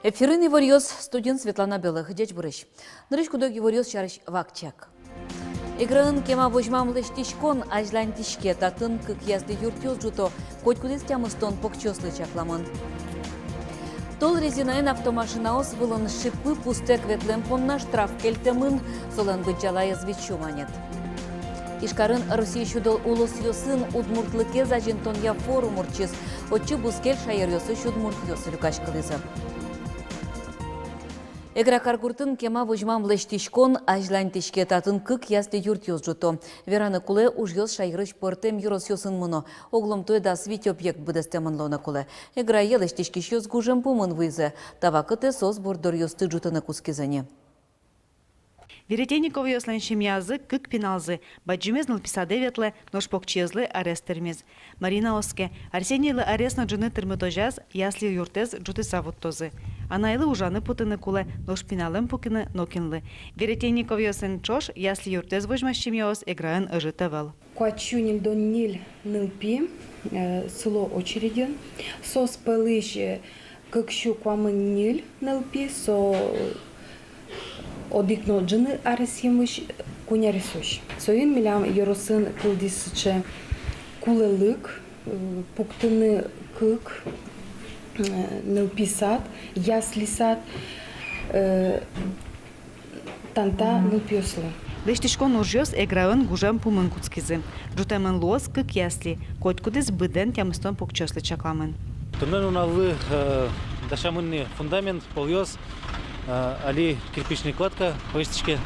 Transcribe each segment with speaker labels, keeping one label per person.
Speaker 1: Эфирный варьёс студент Светлана Белых. Дядь Бурыш. Нырышку доги варьёс чарыш вакчак. Игрын кема вожмам лештишкон ажлань тишке татын кык язды юртёз жуто коть кудес тямыстон покчослы чакламын. Тол резинаен автомашинаос вылын шипы пустек ветлемпонна штраф кельтемын солан бычалай звечуманет. Ишкарын Россия шудол улус йосын удмуртлыке зажентон я форум урчиз, отчы бускель шайыр йосы шудмурт йосы люкаш кылызы. Эгра каргуртын кема вожмам лештишкон ажлань тишке татын кык язды юрт йоз жуто. Вераны куле уж йоз шайырыш пыртем юрос йосын мыно. Оглом той да свить объект быдестемын лона куле. Эгра елештишкиш йоз гужем пумын вызе. Тавакыте соз бордор йоз тыджутыны кускизане.
Speaker 2: Веретенников йослен шемьязы кык пеналзы, баджимез нылписадеветле, нож покчезлы арестермез. Марина Оске, Арсенийлы арест на джыны тырмытожаз, ясли юртез джуты савуттозы. Анайлы ужаны путыны куле, нож пеналым пукины нокинлы. Веретенников йослен чош, ясли юртез вожмаш шемьяос играен ыжытавал.
Speaker 3: Куачунил доннил нылпи, село очереден, сос пылыш кыкшу куамыннил нылпи, со одикно джыны аресимыш кунярисуш. Соин милям йоросын кылдисыче кулелык, пуктыны кык, нылписат, яслисат, танта нылпиослы.
Speaker 2: Лештишкон ужьёс эграен гужем пумын куцкизы. Джутемен лоз кык ясли, коть кудес быден тямыстон покчослы чакламын.
Speaker 4: Туннель унавы дашамынный фундамент полъёс, али кирпичная кладка по истичке,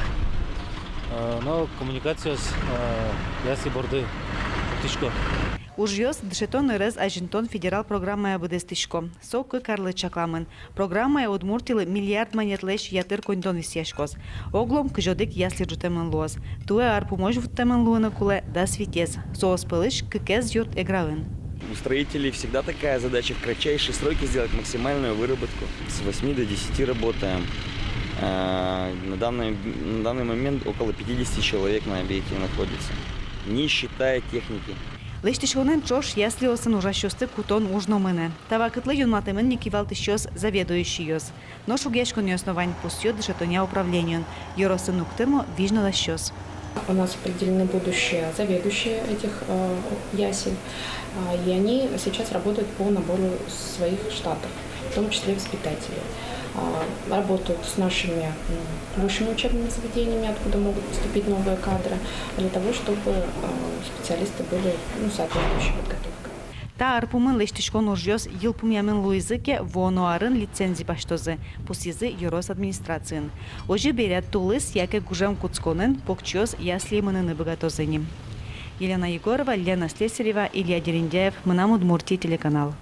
Speaker 4: но коммуникация с ясли борды птичко.
Speaker 2: Ужьёс дшетон рез ажинтон федерал программая быдестишко. Сокы карлы чакламын. Программая удмуртилы миллиард монетлеш ятыр коньдон висяшкос. Оглом кыжодек ясли жутемен лоз. Туэ арпумож вутемен луына куле да светез. Соос пылыш кыкез йорт эгравын.
Speaker 5: У строителей всегда такая задача в кратчайшие сроки сделать максимальную выработку. С 8 до 10 работаем. На данный момент около 50 человек на объекте находится, не считая техники.
Speaker 2: Лештишконен чош ясли осын ужащосты кутон ужно мыне. Тавакытлы юнматымен не кивалты щёс заведующий ёс. Но шугешкон основань пустьё дышетоня управлению. Йоросын уктырмо вижно да щёс.
Speaker 6: У нас определены будущие заведующие этих ясель, и они сейчас работают по набору своих штатов, в том числе воспитатели. Работают с нашими высшими учебными заведениями, откуда могут поступить новые кадры, для того, чтобы специалисты были соответствующей подготовкой.
Speaker 2: Та арпумын лештишкон ужьёс йылпумямен луизыке воноарын лицензии баштозы, пусизы Йорос администрациин. Ожи берят тулыс, яке гужем куцконен, покчёс яслимынын богатозыним. Елена Егорова, Лена Слесарева, Илья Дерендяев, Мынам Удмуртия телеканал.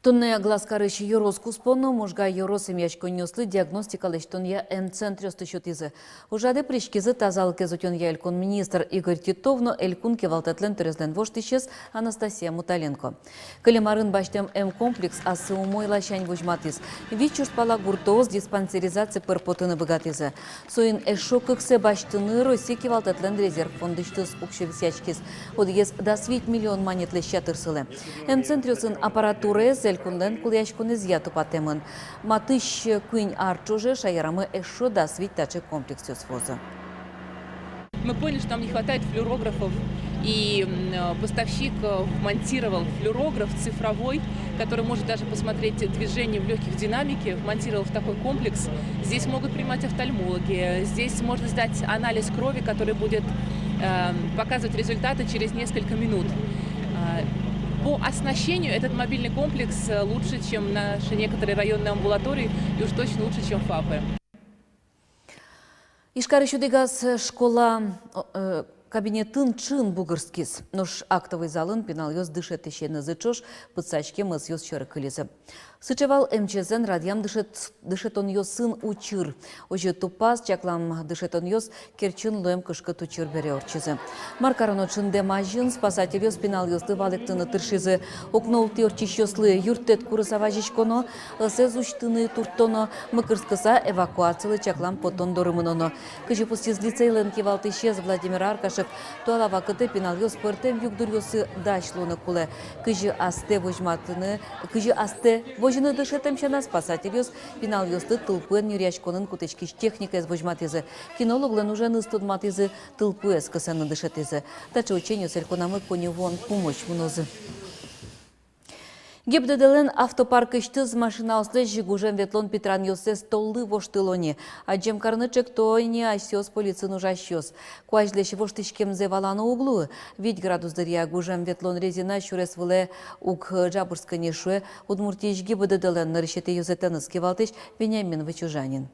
Speaker 1: Тунная глазкарыш Йорос куспону, мужга Йорос имячко нёслы диагностика лештонья М-центр ёстышотизы. Ужаде пришкизы тазалыке зотёнья элькон министр Игорь Титовно элькун кевалтетлен төрезлен воштышез Анастасия Муталенко. Калимарын баштем М-комплекс асы умойла шань вожматиз. Вичуш пала гуртоз диспансеризация пырпотыны богатизы. Соин эшокыксе баштыны Россия кевалтетлен резерв фондыштыз укшевисячкиз. Одъез да свить миллион манетле щатырсылы. М-центрёсын аппаратуры Кунден куляшкун изъяту патемын. Матыш куинь арчуже шайрамы эшо да свитачек комплекс своза.
Speaker 7: Мы поняли, что нам не хватает флюорографов, и поставщик вмонтировал флюорограф цифровой, который может даже посмотреть движение в легких динамике, вмонтировал в такой комплекс. Здесь могут принимать офтальмологи, здесь можно сдать анализ крови, который будет показывать результаты через несколько минут. По оснащению этот мобильный комплекс лучше, чем наши некоторые районные амбулатории, и уж точно лучше, чем ФАПы.
Speaker 1: Ишкары шудегаз школа кабинетін чын бугырскиз. Нож актовый залын пенал ёз дышет ещені зычош, пыцачке мыз ёз чыры кылизы. Сычевал МЧЗен радиам дышетон ёз сын учыр. Ожи тупаз чаклам дышетон ёз керчын лоем кышкы тучыр бере орчизы. Маркарано чынде мажын спасатель ёз пенал ёзды валектыны тыршизы. Окнол тёрчиш ёслы юртет курысаважичконо, ысез уштыны туртоно, мыкырскыса эвакуациялы чаклам потон дорымыноно. Кыжы пустиз лицейлен кевалты исчез Владимир Аркаш Юлдашев, туалава кыты пенал ёс пыртем югдур ёсы дашлуны кулы. Кыжы асте вожины дышетем чана спасатель ёс пенал ёсты тылпын юряшконын кутечкиш техника из вожматызы. Кинологлен уже ныстудматызы тылпуэс кысаны дышетызы. Тача учению сельконамы поневон помощь мнозы. ГИБДДЛН автопарк иштыз машина ослы жигужен ветлон Петран йосе столлы воштылони. Аджем карнычек тойни асёс полицин ужащёс. Куажлеш воштышкемзе валаны углу. 5 градус дырья гужем ветлон резина шурес выле уг джабурска нешуе. Удмуртич ГИБДДЛН нарышете юзетеныз кевалтыш Вениамин Вычужанин.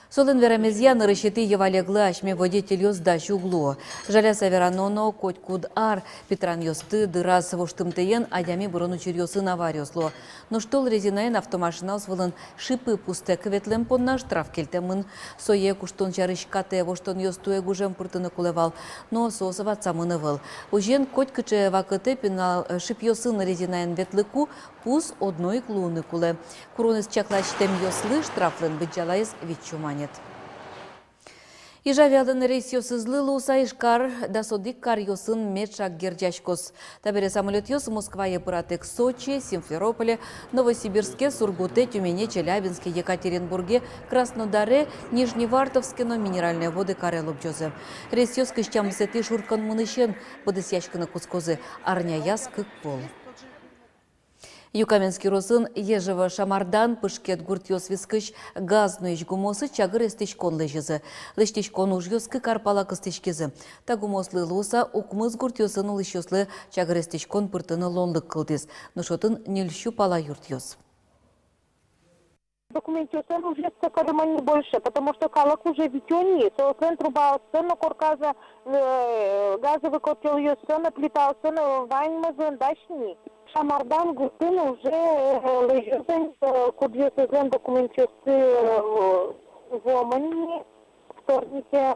Speaker 1: Солын верамезьян рышеты евалеглы ашме водитель ёс дащ углу. Жаля савераноно коть куд ар Петран ёсты дырас воштымтыен адями бурону чирьёсын аварioсло. Но штол резинаен автомашина свылын шипы пусте кветлем понна штраф келтемын. Сое куштон чарышкате воштон ёстуе гужем пыртыны кулевал. Но сосыват самыны выл. Ужен коть кыче вакыте пенал шип ёсын резинаен ветлыку пус одной клуны куле. Куронес чаклачтем ёслы штрафлен быджалайыз витчуманет. Ижавядын рейс ёсызлы лусайшкар да содик кар ёсын мечак герджашкос. Табере самолет ёс Москва пыратек Сочи, Симферополе, Новосибирске, Сургуте, Тюмени, Челябинске, Екатеринбурге, Краснодаре, Нижневартовске, но минеральные воды Карелук джозе. Рейс ёс кыштям сети шуркан мынышен, подысяшканы кускозы, арня яс кык пол. Юкаменский росын ежева шамардан пышкет гурт ёс вискыш газну иш гумосы чагыр эстишкон лежезы. Лештишкон уж ёскы карпала кыстишкезы. Та гумослы луса укмыз гурт ёсын улыш ёслы чагыр эстишкон пыртыны лонлык кылдыз. Нушотын нельщу пала юрт ёс.
Speaker 8: Документиосан уже не больше, потому что калак уже витённи, соосен труба осен, корказа газовый котел ёсен, плита осен, вайнмазен дашни. Шамардан густын уже лежезен, кудьёсезен документиосы в Омане, вторнике.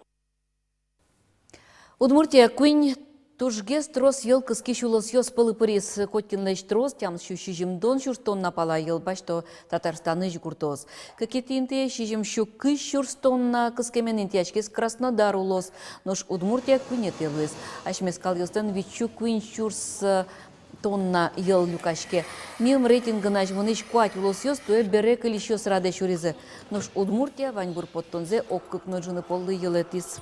Speaker 1: Удмуртия куинь тужге строс ел кыски шулос ёс пылы пырис коткин лещ трос, тям шижим дон шурстон напала ел башто Татарстан иж гуртоз. Какетинте шижим шу кыш шурстон на кыскемен интячкес Краснодар улос, нош Удмуртия куинет елуез. Ашмескал ёстен вичу куин шурс тонна ел люкашке. Мим рейтинг нажмыныш куать улос ёс, туэ берек или щёс раде шуризе. Нош Удмуртия ваньбур подтонзе оккык ножыны полы елетис.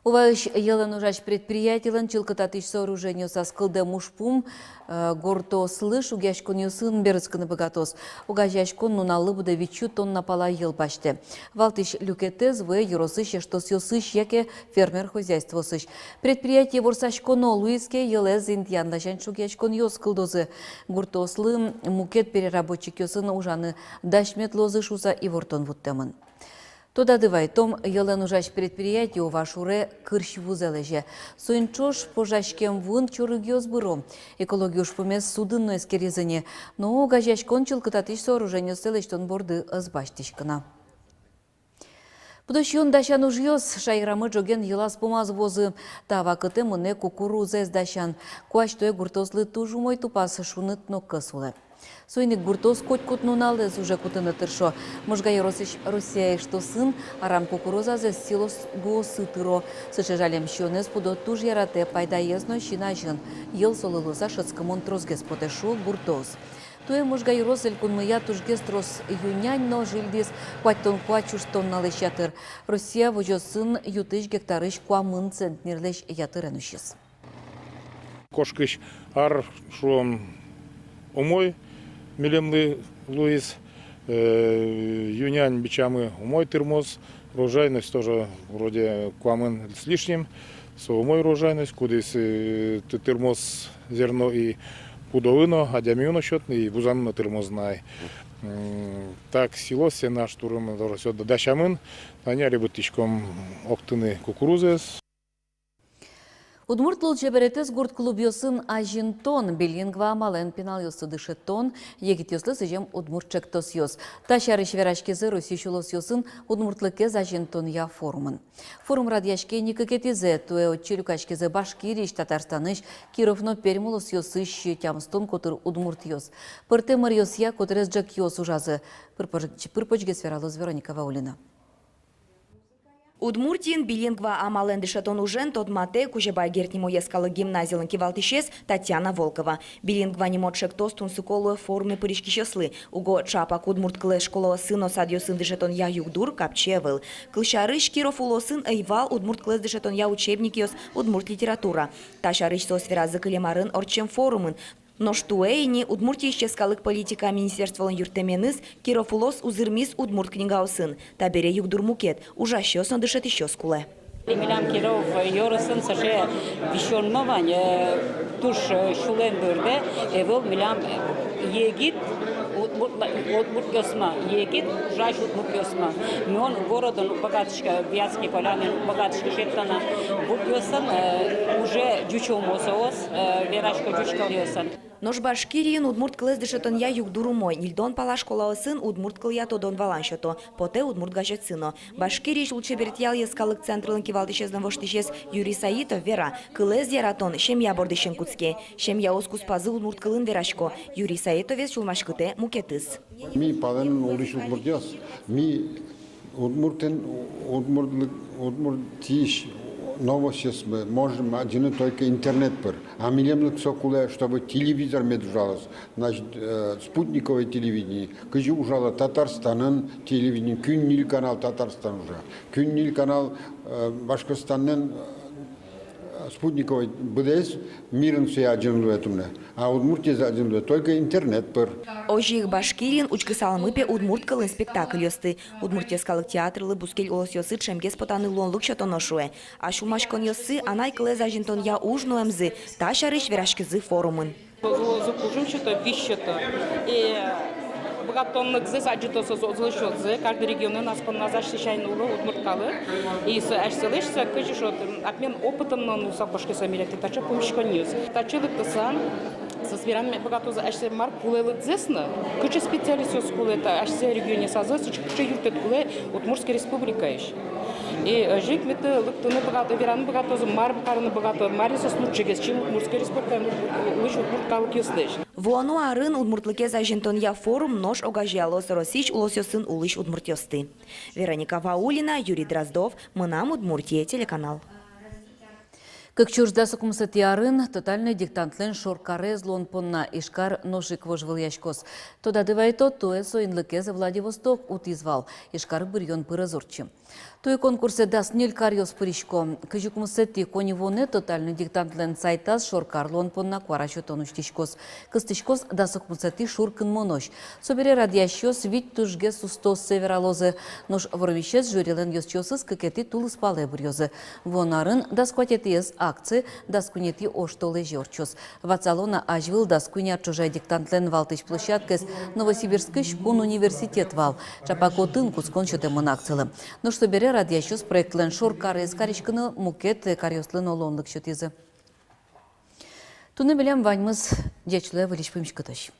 Speaker 1: Увайш елен ужач предприятиелен чылкытатыш сооружению со скылде мушпум горто слыш угяшкон юсын берыскыны богатос. Угажашкон нуналы буде вичу тонна пала ел баште. Валтыш люкетез в юросыш ештос ёсыш яке фермер хозяйство сыш. Предприятие ворсашконо луиске елез интьяндашан шугяшкон ёс кылдозы. Гуртослы мукет переработчик ёсын ужаны дашмет лозы шуса и вортон вуттемын. Тода дывай, том елен ужач предприятие вашуре кырщ вузележе. Суинчош пожашкем вун чурыгёз бюро. Экологиуш помес судынно эскерезене. Но газяшкон чылкытатыш сооружению селештон борды азбаштишкана. Будущий он дащан уж ёс, шайрамы джоген елас помаз возы. Тава кыты мыне кукуруза дащан. Куаштуе гуртозлы тужу мой тупас шуныт но кысулы. Суйник гуртоз коть-кут нуналез уже кутыны тыршо. Можга еросыш Россия что сын, арам кукуруза за силос госы тыро. Сычы жалем щонез пудо туж ярате пайда езно щинажын. Ел солылуза шыцкымон трозгес потешу гуртоз. Туе можга ерос элькун мыя тужгес трос юнянь но жилдис куатьтон куачуш тонналы ятыр. Россия вожо сын ютыш гектарыш куамын центнерлеш ятыренущес.
Speaker 9: Кошкыш ар шуом умой милемлы Луис, юнянь бичамы умой тырмоз, урожайность тоже вроде куамын с лишним, умой урожайность, кудис тырмоз зерно и пудовыно, адямиуно счетный и бузанно тырмознай. Так село сена штурм доросет дашамын, таня ребятишком октыны кукурузес.
Speaker 1: Удмурт лучеберетес гурт клуб ёсын ажинтон, билингва мален пенал ёсы дышетон, егит ёслы сыжем удмуртчек тос ёс. Ташарыш верашкезе росишулос ёсын удмуртлыкез ажинтон я форумын. Форум радияшке никакетизе, туэ отчелюкашкезе Башкириш, Татарстаныш, Кировно пермулос ёсыш тямстон котыр удмурт ёс. Пыртемыр ёс я котрез джак ёс ужазы. Пырпочге свералоз Вероника Ваулина.
Speaker 10: Удмуртин билингва амалендышатон ужен тот мате кужебай гертнимо ескалы гимназиялын кивалтишес Татьяна Волкова. Билингва немотшек тостун суколу формы пыришкишеслы. Уго чапак удмурт кле школа сыно садьо сын дышатон я югдур капчевыл. Клышарыш Киров сын эйвал удмурт клес дышатон я учебникиос удмурт литература. Ташарыш сосфера закылемарын орчем форумын. Но штуэйни удмуртия исческалык политика министерстволын юртеменыз Киров узырмис удмурт книга сын. Табере югдур мукет. Ужащёсно дышет еще скуле.
Speaker 11: Милям Киров Йорсын саше вишонмование туш шулен бörde evol Милям егит удмурт ёсма егит жаш удмурт ёсма. Мон городон богатышка Вятский поляны богатышка шептана будь ёсан уже дючомосос верашка дючкал ёсан.
Speaker 10: Нож Башкирин удмурт клес дышетон я югдуру мой. Нильдон пала школа сын удмурт клия тодон валаншото. Поте удмурт гажет сыно. Башкириш лучше бертял ескалык централын кивалтишезден воштишес Юрий Саитов вера. Клес яратон шемья бордышен куцке. Шемья оскус пазы удмурт клын верашко. Юрий Саитовец чулмашкыте мукетыс.
Speaker 12: Ми паден улиш удмуртяс. Ми удмуртен удмуртиш. Новость мы можем один только интернет пер. А милем сокуле, чтобы телевизор медужалось, значит спутниковое телевидение. Кыжы ужало Татарстанын телевидение, Күннил канал Татарстан уже, Күннил канал Башкортостанның спутниковый БДС мирен все один этумне, а Удмуртия один только интернет пер.
Speaker 10: Ожих Башкирин учкысалмыпе удмурткалын спектакль ёсты. Удмуртияскалык театрлы бускел олос ёсы чемгес потаны лонлык чотоношуэ. А шулмашкон ёсы анай клез ажинтон я ужну эмзы, ташарыш верашкызы форумын.
Speaker 11: Закужим что-то, вещь-то. И богатонных здесь аджитосо злышотзы, каждый регион у нас на защищайный улов удмурткалы. И с ашселышся, кажется, что обмен опытом на нусакбашки самилеты, тача помощка ньюс. Тачилык тасан, со сферами богатоза ашсе марк кулелык зесна, куча специалистов кулета ашсе регионе сазы, куча юртет куле Удмуртской республика еще. И жик мете лыктыны богато, вераны богатозы, мар букарны богато, мариса случайгес, чем Удмуртская республика, лишь удмурткалык юслеш.
Speaker 10: Вону арын удмуртлыке зажинтон я форум нож огажиалос росич улосёсын улыш удмуртёсты. Вероника Ваулина, Юрий Дроздов, Мынам Удмуртия, телеканал.
Speaker 1: Как чужда сукумсати арын, тотальный диктантлен шоркаре злон понна ишкар ножик вожвыл яшкос. Тода дывайто туэ соинлыке за Владивосток утизвал, ишкар бырьон пыразурчи. Туэ конкурсе дас нель карьос пыришко. Кыжукумсати конивоне тотальный диктантлен сайтас шоркар лон понна кварачо тонуштишкос. Кыстишкос да сукумсати шуркын монош. Собере радиящос вид тужге сустос севералозы. Нож воровищес жюрилен ёсчосыз кыкети тулыс пале бырьозы. Вонарын да скватетиес акции даскунети оштолы жорчос. Вацалона ажвил даскуня чужай диктантлен валтыш площадкес Новосибирский шкун университет вал. Чапакотын кускон чотемон акциялы. Но что бере радиящос проектлен шоркары скаришкыны мукет карьослын олонлык чотизы. Туны белем ваньмыз дечле вылиш пымшкытыш.